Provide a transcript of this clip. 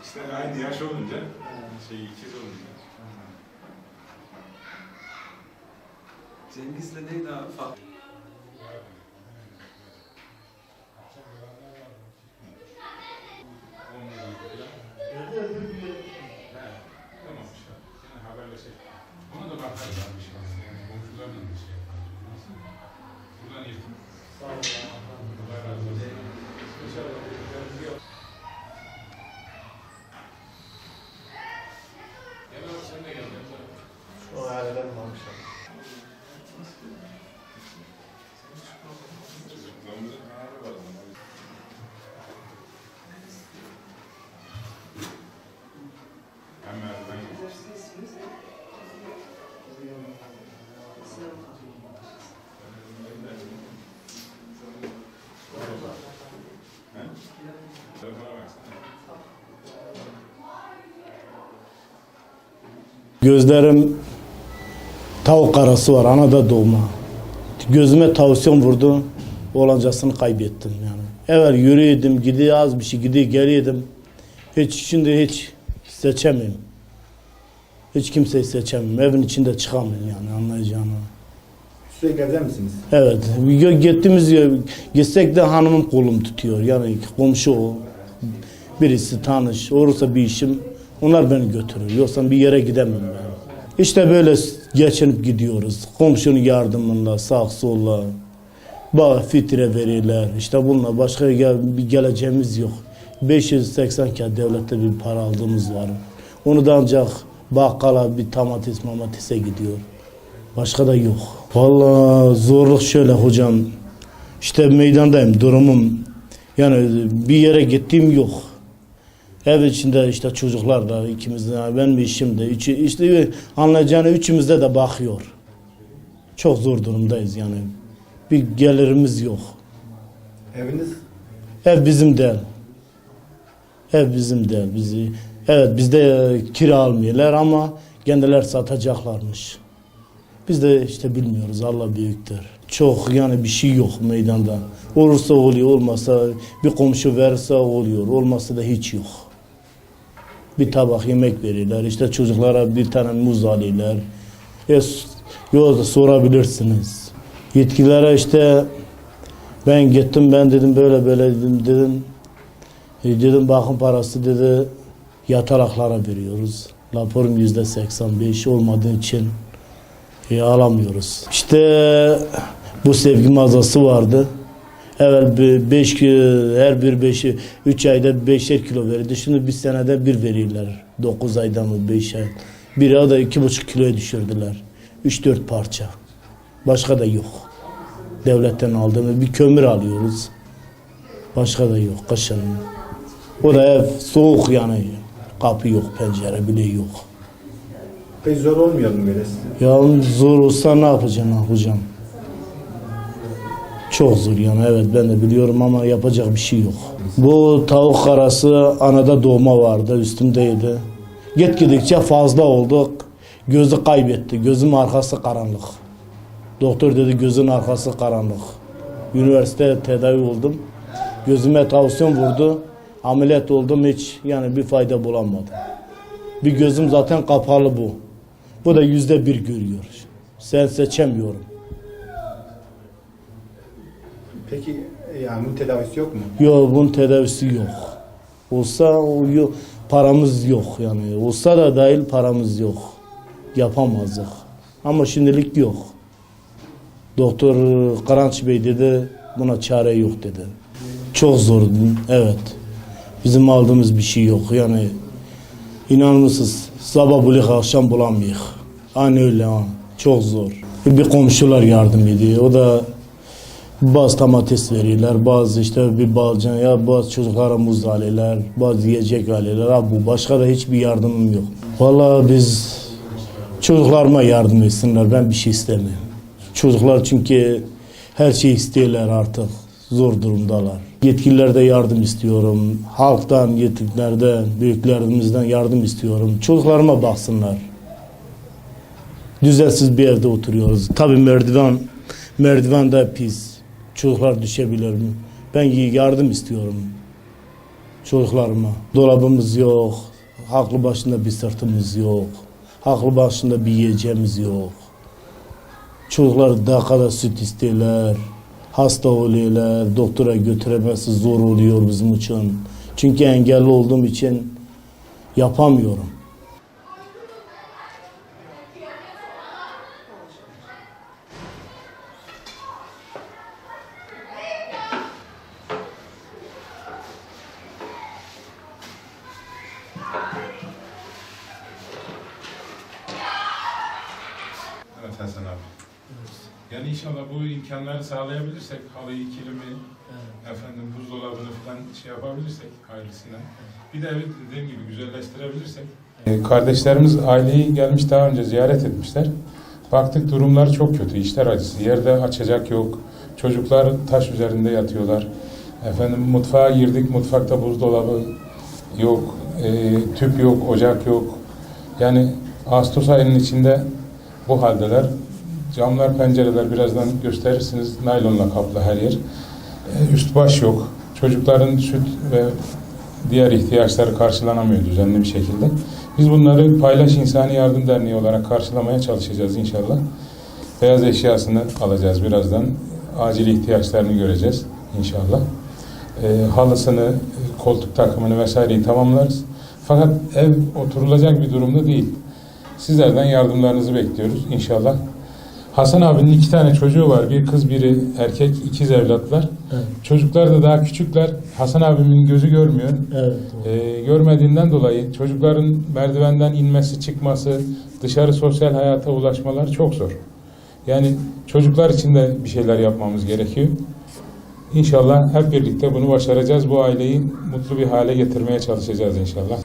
İşte aynı yaş olunca, ikiz olunca. Cengiz'le neydi abi? Fark. Tamam işte. Yine haberleşelim. Ona da bakarız abi bir şey varsa. Yani komşularla bir şey yaparız. Buradan iyi. Sağ olun. Allah razı olsun. İnşallah. Gel abi sen de gel. O aileden almışlar. Çocuklarımızın ağrı var. Hemen ben Gözlerim tavuk karası var, anada doğma. Gözüme tavsiyon vurdu, olancasını kaybettim yani. Evet yürüyordum, gidiyor az bir şey, gidiyor geliyordum. Hiç seçemeyim. Hiç kimseyi seçemem. Evin içinde çıkamıyorum yani anlayacağını. Sürekli evde misiniz? Evet. Gittiğimiz yer, gitsek de hanımım kolum tutuyor. Yani komşu o. Birisi tanış. Olursa bir işim onlar beni götürür. Yoksa bir yere gidemem ben. İşte böyle geçinip gidiyoruz. Komşunun yardımıyla, sağ solla. Fitre verirler. İşte bununla başka bir geleceğimiz yok. 580 kağıt devlette bir para aldığımız var. Onu da ancak bakkala bir mamatise gidiyor. Başka da yok. Vallahi zorluk şöyle hocam. İşte meydandayım, durumum. Yani bir yere gittiğim yok. Ev içinde işte çocuklar da ikimiz de, benim işim de. İşte anlayacağını üçümüzde de bakıyor. Çok zor durumdayız yani. Bir gelirimiz yok. Eviniz? Ev bizim değil. Ev bizim değil. Evet bizde kira almıyorlar ama kendiler satacaklarmış. Biz de işte bilmiyoruz, Allah büyüktür. Çok yani bir şey yok meydanda. Olursa oluyor, olmazsa bir komşu verirse oluyor, olmazsa da hiç yok. Bir tabak yemek verirler, işte çocuklara bir tane muz alırlar. Yolda sorabilirsiniz. Yetkililere işte ben gittim, ben dedim böyle dedim. Dedim bakım parası dedi yatalaklara veriyoruz. Raporum %85 olmadığı için alamıyoruz. İşte bu sevgi mağazası vardı. Evet 3 ayda 5'er kilo verirdi. Şimdi bir senede bir verirler. 9 ayda mı 5 ay. Bir ayda 2,5 kiloya düşürdüler. 3-4 parça. Başka da yok. Devletten aldığımız bir kömür alıyoruz. Başka da yok kışın. O da ev soğuk yani. Kapı yok, pencere bile yok. Pek zor olmuyor mu böyle size? Ya zor olsa ne yapacağım hocam? Çok zor yani evet ben de biliyorum ama yapacak bir şey yok. Bu tavuk karası anada doğma vardı üstümdeydi. Gitgidikçe fazla olduk. Gözü kaybetti. Gözüm arkası karanlık. Doktor dedi gözün arkası karanlık. Üniversite tedavi oldum. Gözüme tavsiyon vurdu. Ameliyat oldum hiç yani bir fayda bulamadım. Bir gözüm zaten kapalı bu. Bu da %1 görüyor. Sen seçemiyorum. Peki yani bunun tedavisi yok mu? Yok bunun tedavisi yok. Olsa yok, paramız yok yani. Olsa da dahil paramız yok. Yapamazdık. Ama şimdilik yok. Doktor Karanç Bey dedi buna çare yok dedi. Çok zor evet. Bizim aldığımız bir şey yok yani. İnanır mısınız? Sabah bulayık akşam bulamıyık. Aynı öyle ha. Çok zor. Bir komşular yardım ediyor. O da Bazı domates veriyorlar, bazı işte bir balcan ya bazı çocuklara muz alıyorlar, bazı yiyecek alıyorlar. Ha, bu başka da hiçbir yardımım yok. Vallahi biz çocuklarıma yardım etsinler, ben bir şey istemiyorum. Çocuklar çünkü her şeyi istiyorlar artık, zor durumdalar. Yetkililerden yardım istiyorum, halktan, yetkililerden, büyüklerimizden yardım istiyorum. Çocuklarıma baksınlar. Düzensiz bir evde oturuyoruz. Tabii merdiven de pis. Çocuklar düşebilir mi? Ben yardım istiyorum çocuklarıma. Dolabımız yok, aklı başında bir sırtımız yok, aklı başında bir yiyeceğimiz yok. Çocuklar daha kadar süt istiyorlar, hasta oluyorlar, doktora götüremesi zor oluyor bizim için. Çünkü engelli olduğum için yapamıyorum. Evet Hasan abi. Yani inşallah bu imkanları sağlayabilirsek, halıyı, kilimi, efendim buzdolabını falan şey yapabilirsek ailesine. Bir de evi dediğim gibi güzelleştirebilirsek. Kardeşlerimiz aileyi gelmiş daha önce ziyaret etmişler. Baktık durumları çok kötü, işler acısı. Yerde açacak yok. Çocuklar taş üzerinde yatıyorlar. Efendim mutfağa girdik, mutfakta buzdolabı yok, tüp yok, ocak yok. Yani Ağustos ayının içinde bu haldeler. Camlar, pencereler birazdan gösterirsiniz. Naylonla kaplı her yer. Üst baş yok. Çocukların süt ve diğer ihtiyaçları karşılanamıyor düzenli bir şekilde. Biz bunları Paylaş İnsani Yardım Derneği olarak karşılamaya çalışacağız inşallah. Beyaz eşyasını alacağız birazdan. Acil ihtiyaçlarını göreceğiz inşallah. Halısını, koltuk takımını vesaireyi tamamlarız. Fakat ev oturulacak bir durumda değil. Sizlerden yardımlarınızı bekliyoruz inşallah. Hasan abinin 2 tane çocuğu var. Bir kız, biri erkek, ikiz evlatlar. Evet. Çocuklar da daha küçükler. Hasan abimin gözü görmüyor. Evet. Görmediğinden dolayı çocukların merdivenden inmesi, çıkması, dışarı sosyal hayata ulaşmalar çok zor. Yani çocuklar için de bir şeyler yapmamız gerekiyor. İnşallah hep birlikte bunu başaracağız. Bu aileyi mutlu bir hale getirmeye çalışacağız inşallah.